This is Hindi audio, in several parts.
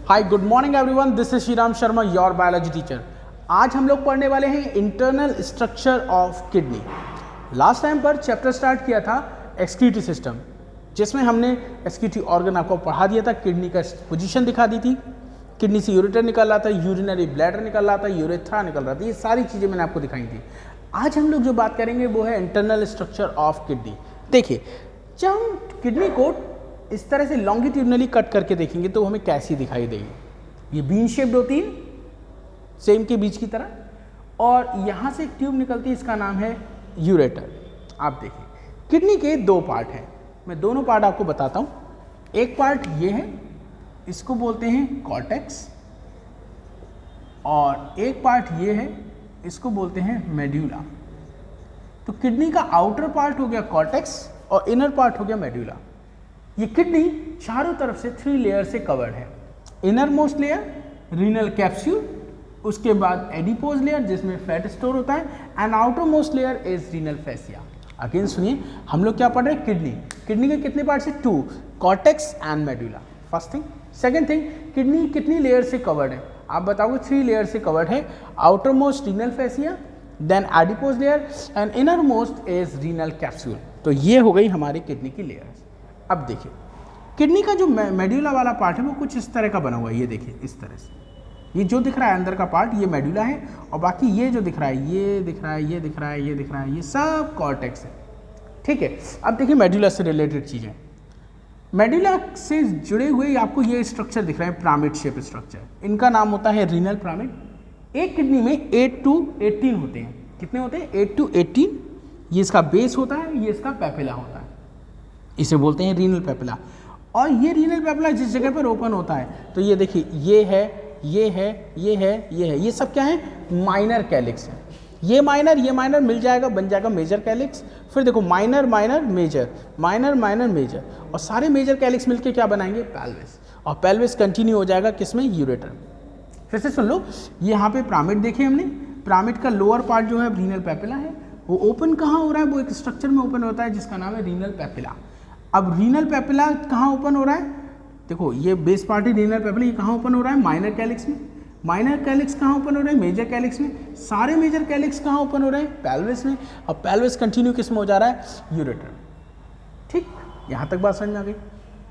Hi good morning everyone, this is Shriram Sharma, your biology teacher. आज हम लोग पढ़ने वाले हैं internal structure of kidney. Last time पर चैप्टर स्टार्ट किया था एक्सक्रीटरी सिस्टम, जिसमें हमने एक्सक्रीटरी ऑर्गन आपको पढ़ा दिया था, किडनी का पोजीशन दिखा दी थी, किडनी से यूरेटर निकल रहा था, यूरिनरी ब्लैडर निकल रहा था, यूरेथ्रा निकल रहा था, ये सारी चीज़ें मैंने आपको दिखाई थी। आज हम लोग जो बात करेंगे वो है इंटरनल स्ट्रक्चर ऑफ किडनी। देखिए, जब हम किडनी को इस तरह से लॉन्गिट्यूडनली कट करके देखेंगे तो हमें कैसी दिखाई देगी। ये बीन शेप्ड होती है सेम के बीच की तरह, और यहाँ से एक ट्यूब निकलती है, इसका नाम है यूरेटर। आप देखिए, किडनी के दो पार्ट हैं, मैं दोनों पार्ट आपको बताता हूँ। एक पार्ट ये है, इसको बोलते हैं कॉर्टेक्स, और एक पार्ट ये है, इसको बोलते हैं मेड्यूला। तो किडनी का आउटर पार्ट हो गया कॉर्टेक्स और इनर पार्ट हो गया मेड्यूला। ये किडनी चारों तरफ से 3 लेयर से कवर्ड है। Inner most layer renal capsule, उसके बाद एडिपोज लेयर जिसमें फैट स्टोर होता है, and outer most layer is renal fascia. Again सुनिए, हम लोग क्या पढ़ रहे हैं, किडनी के कितने पार्ट से 2, cortex and medulla. First thing. Second thing, kidney कितनी लेयर से कवर्ड है, आप बताओगे 3 लेयर से कवर्ड है। Outer most renal fascia, then adipose layer, and inner most is renal capsule. तो ये हो गई हमारी किडनी की लेयर्स। अब देखिए, किडनी का जो मेड्यूला वाला पार्ट है वो कुछ इस तरह का बना हुआ है। ये देखिए, इस तरह से ये जो दिख रहा है अंदर का पार्ट, ये मेड्यूला है, और बाकी ये जो दिख रहा है, ये दिख रहा है, ये दिख रहा है, ये दिख रहा है, ये सब कॉर्टेक्स है। ठीक है। अब देखिए, मेड्यूला से रिलेटेड चीज़ें, मेड्यूला से जुड़े हुए आपको ये स्ट्रक्चर दिख रहा है, पिरामिड शेप स्ट्रक्चर। इनका नाम होता है रीनल पिरामिड। एक किडनी में 8 to 18 होते हैं। कितने होते हैं? 8 to 18। ये इसका बेस होता है, ये इसका पेपिला होता है, इसे बोलते हैं रीनल पेपिला। और ये रीनल पेपिला जिस जगह पर ओपन होता है, तो ये देखिए, ये है, ये है, ये है, ये है, ये सब क्या है? माइनर कैलिक्स है। ये माइनर मिल जाएगा, बन जाएगा मेजर कैलिक्स। फिर देखो, minor minor major, minor minor major, और सारे मेजर कैलिक्स मिलके क्या बनाएंगे? पेल्विस। और पेल्विस कंटिन्यू हो जाएगा किसमें? यूरेटर में। फिर से सुन लो, यहाँ पे पिरामिड देखे हमने। पिरामिड का लोअर पार्ट जो है रीनल पेपिला है, वो ओपन कहाँ हो रहा है? वो एक स्ट्रक्चर में ओपन होता है जिसका नाम है रीनल पेपिला। अब रीनल पेपिला कहाँ ओपन हो रहा है? देखो, ये बेस पार्ट है रीनल पेपिला, ये कहाँ ओपन हो रहा है? माइनर कैलिक्स में। माइनर कैलिक्स कहाँ ओपन हो रहे हैं? मेजर कैलिक्स में। सारे मेजर कैलिक्स कहाँ ओपन हो रहे हैं? पेल्विस में। और पेल्विस कंटिन्यू किस में हो जा रहा है? यूरेटर। ठीक, यहाँ तक बात समझ में आ गई।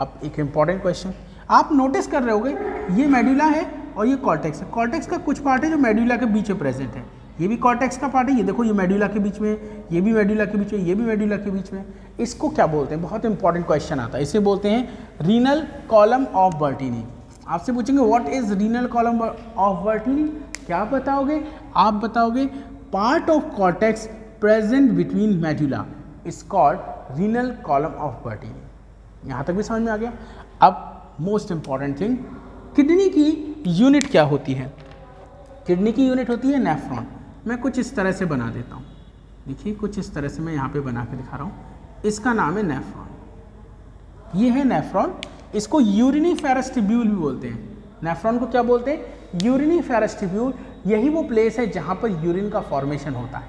अब एक इंपॉर्टेंट क्वेश्चन आप नोटिस कर रहे होगे, ये मेड्यूला है और ये कॉर्टेक्स है। कॉर्टेक्स का कुछ पार्ट है जो मेड्यूला के बीच में प्रेजेंट है। ये भी कॉर्टेक्स का पार्ट है, ये देखो, ये मेड्यूला के बीच में, ये भी मेड्यूला के बीच में, ये भी मेड्यूला के बीच में। इसको क्या बोलते हैं? बहुत इंपॉर्टेंट क्वेश्चन आता है। इसे बोलते हैं रीनल कॉलम ऑफ बर्टीनी। आपसे पूछेंगे what is renal column of बर्टीनी, क्या बताओगे? आप बताओगे part of cortex present between medulla is called renal column of बर्टीनी। यहाँ तक भी समझ में आ गया। अब मोस्ट इंपॉर्टेंट थिंग, किडनी की यूनिट क्या होती है? किडनी की यूनिट होती है नेफ्रॉन। मैं कुछ इस तरह से बना देता हूँ, देखिए, कुछ इस तरह से मैं यहाँ पे बना के दिखा रहा हूँ। इसका नाम है नेफ्रॉन। ये है नेफ्रॉन। इसको यूरिनिफेरस ट्यूब्यूल भी बोलते हैं। नेफ्रॉन को क्या बोलते हैं? Uriniferous tubule. यही वो प्लेस है जहाँ पर यूरिन का फॉर्मेशन होता है।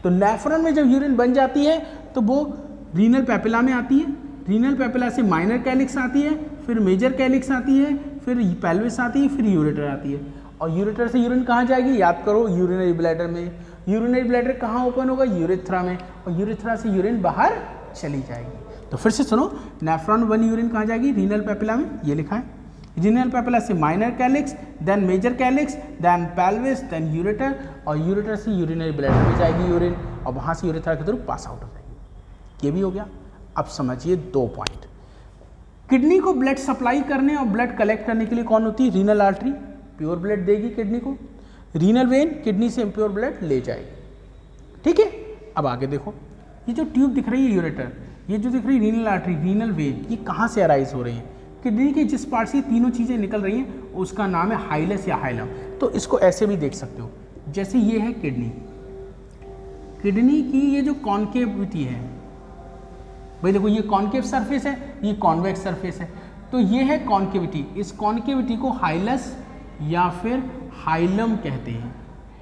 तो नेफ्रॉन में जब यूरिन बन जाती है तो वो रीनल पेपिला में आती है। रीनल पेपिला से माइनर कैलिक्स आती है, फिर मेजर कैलिक्स आती है, फिर पेल्विस आती है, फिर यूरेटर आती है। और यूरेटर से यूरिन कहाँ जाएगी? याद करो, यूरिनरी ब्लैडर में। यूरिनरी ब्लैडर कहाँ ओपन होगा? यूरेथ्रा में। और यूरेथ्रा से यूरिन बाहर चली जाएगी। तो फिर से सुनो, नेफ्रॉन 1 यूरिन कहाँ जाएगी? रीनल पेपिला में, ये लिखा है। रीनल पेपिला से minor calyx, then major calyx, then pelvis, then ureter, और यूरेटर से यूरिनरी ब्लैडर में जाएगी यूरिन, और वहाँ से यूरेथ्रा के थ्रू पास आउट हो जाएगी। ये भी हो गया। अब समझिए 2 पॉइंट। किडनी को ब्लड सप्लाई करने और ब्लड कलेक्ट करने के लिए कौन होती है? रीनल आर्टरी, प्योर ब्लड देगी किडनी को। रीनल वेन किडनी से प्योर ब्लड ले जाएगी। ठीक है। अब आगे देखो, ये जो ट्यूब दिख रही है यूरेटर, ये जो दिख रही है रीनल आर्टरी, रीनल वेन, ये कहाँ से अराइज हो रही है? किडनी के जिस पार्ट से तीनों चीज़ें निकल रही हैं उसका नाम है हाइलस या हाइलम। तो इसको ऐसे भी देख सकते हो, जैसे ये है किडनी। किडनी की ये जो कॉन्केविटी है, भाई देखो, ये कॉन्केव सरफेस है, ये कॉन्वेक्स सरफेस है। तो ये है कॉन्केविटी। इस कॉन्केविटी को हाइलस या फिर हाइलम कहते हैं।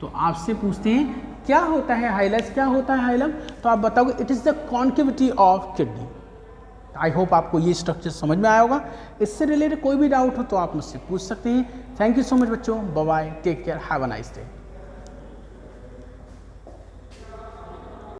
तो आपसे पूछते हैं क्या होता है हाइलस, क्या होता है हाइलम? तो आप बताओगे it is the concavity of kidney. I hope आपको ये स्ट्रक्चर समझ में आया होगा। इससे रिलेटेड कोई भी डाउट हो तो आप मुझसे पूछ सकते हैं। थैंक यू सो मच बच्चों, bye bye, take care, have a nice day.